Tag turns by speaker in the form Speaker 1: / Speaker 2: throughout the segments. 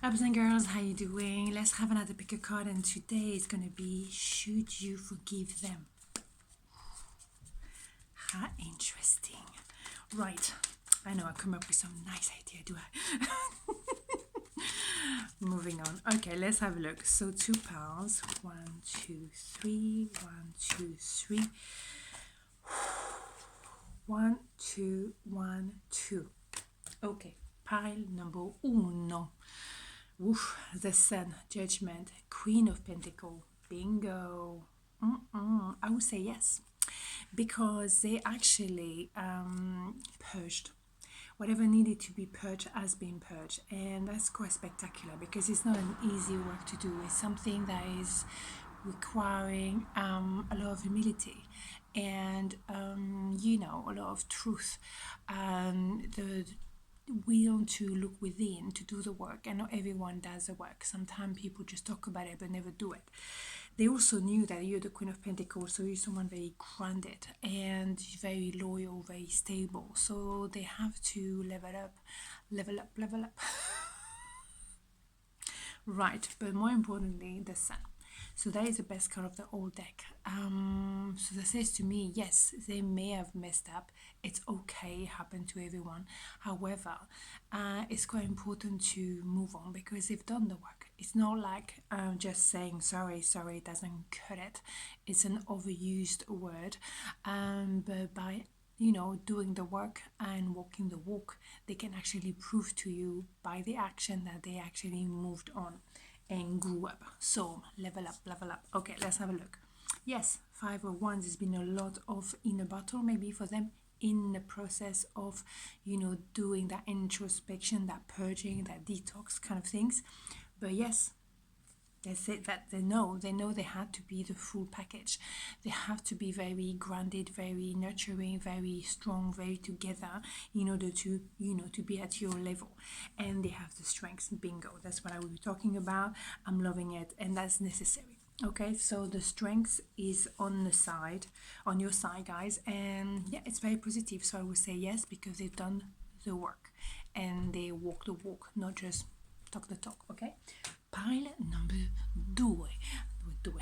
Speaker 1: Ups and girls, how you doing? Let's have another pick a card, and today is gonna be should you forgive them? How interesting. Right. I know I come up with some nice idea, do I? Moving on. Okay, let's have a look. So 2 pounds. 1, 2, 3. 1, 2, 3. 1, 2, 1, 2. Okay, pile number uno. Oof, the Sun, Judgment, Queen of Pentacle, bingo. I would say yes, because they actually purged. Whatever needed to be purged has been purged, and that's quite spectacular because it's not an easy work to do. It's something that is requiring a lot of humility and a lot of truth. The we want to look within to do the work, and not everyone does the work. Sometimes people just talk about it but never do it. They also knew that you're the Queen of Pentacles, so you're someone very grounded and very loyal, very stable. So they have to level up, level up, level up. Right, but more importantly, the Sun. So that is the best card of the whole deck. So that says to me, yes, they may have messed up. It's okay, it happened to everyone. However, it's quite important to move on because they've done the work. It's not like just saying sorry, sorry doesn't cut it. It's an overused word. But by doing the work and walking the walk, they can actually prove to you by the action that they actually moved on and grew up. So level up, level up. Okay, let's have a look. Yes, 5 of Wands has been a lot of inner battle maybe for them in the process of doing that introspection, that purging, that detox kind of things. But yes, they said that they know they had to be the full package. They have to be very grounded, very nurturing, very strong, very together in order to to be at your level. And they have the strengths. Bingo, that's what I will be talking about. I'm loving it, and that's necessary. Okay, so the strength is on your side, guys, and yeah, it's very positive. So I would say yes, because they've done the work and they walk the walk, not just talk the talk. Okay, pile number due. Due.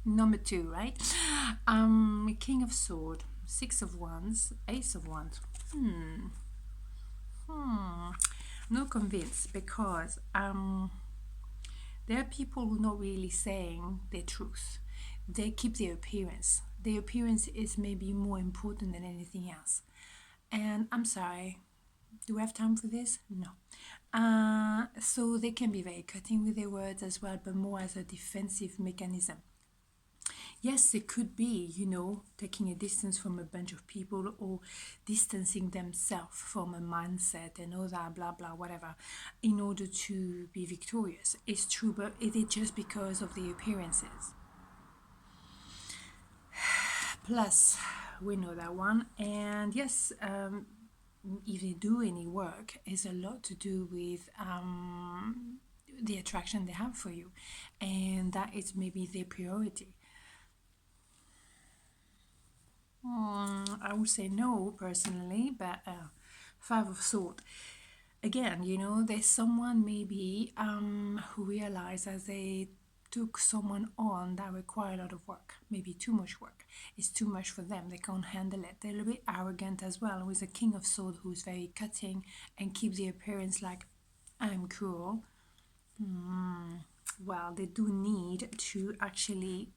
Speaker 1: Number 2, right? King of Sword, 6 of Wands, Ace of Wands. I'm not convinced because there are people who are not really saying their truth. They keep their appearance. Their appearance is maybe more important than anything else. And I'm sorry, do we have time for this? No. So they can be very cutting with their words as well, but more as a defensive mechanism. Yes, it could be, taking a distance from a bunch of people or distancing themselves from a mindset and all that, blah, blah, whatever, in order to be victorious. It's true, but it is just because of the appearances. Plus, we know that one. And yes, if they do any work, it's a lot to do with the attraction they have for you. And that is maybe their priority. I would say no personally, but 5 of Swords. Again, there's someone maybe who realized as they took someone on that require a lot of work, maybe too much work. It's too much for them. They can't handle it. They're a little bit arrogant as well, with a King of Swords who's very cutting and keeps the appearance like I'm cruel. Well, they do need to actually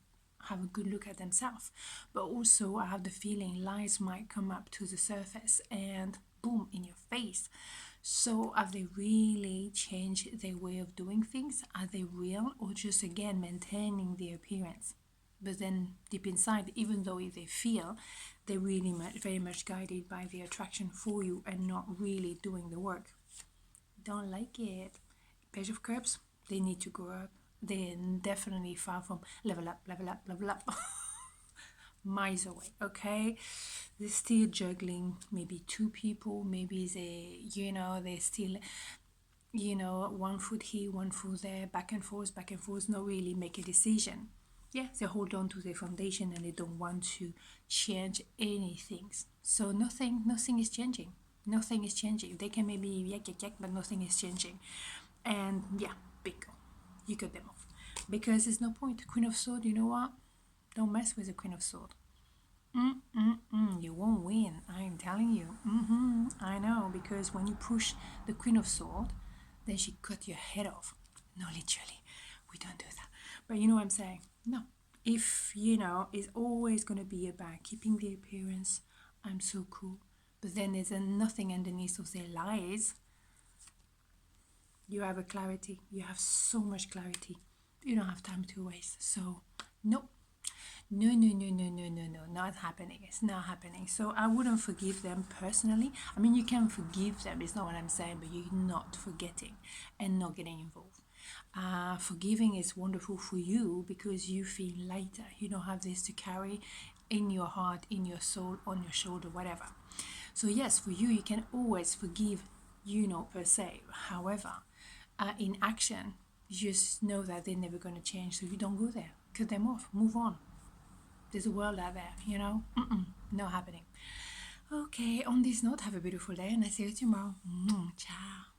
Speaker 1: have a good look at themselves, but also I have the feeling lies might come up to the surface and boom in your face. So have they really changed their way of doing things? Are they real, or just again maintaining their appearance? But then deep inside, even though they feel they're really very much guided by the attraction for you and not really doing the work. Don't like it. Page of Cups, they need to grow up. They're definitely far from level up, level up, level up. Miles away, okay? They're still juggling maybe 2 people, maybe they're still, 1 foot here, 1 foot there, back and forth, not really make a decision. Yeah, they hold on to their foundation and they don't want to change anything. So nothing is changing. Nothing is changing. They can maybe yak, yak, yak, but nothing is changing. And yeah, bingo. You cut them off. Because there's no point. Queen of Swords, you know what? Don't mess with the Queen of Swords. You won't win, I'm telling you. I know, because when you push the Queen of Swords, then she cut your head off. No, literally, we don't do that. But you know what I'm saying? No. If, it's always going to be about keeping the appearance, I'm so cool. But then there's nothing underneath of their lies. You have a clarity. You have so much clarity. You don't have time to waste. So, nope. No, not happening. It's not happening. So I wouldn't forgive them personally. I mean, you can forgive them, it's not what I'm saying, but you're not forgetting and not getting involved. Forgiving is wonderful for you because you feel lighter. You don't have this to carry in your heart, in your soul, on your shoulder, whatever. So yes, for you, you can always forgive, per se. However, in action, you just know that they're never going to change, so you don't go there. Cut them off. Move on. There's a world out there, not happening. Okay, on this note, have a beautiful day and I see you tomorrow. Ciao.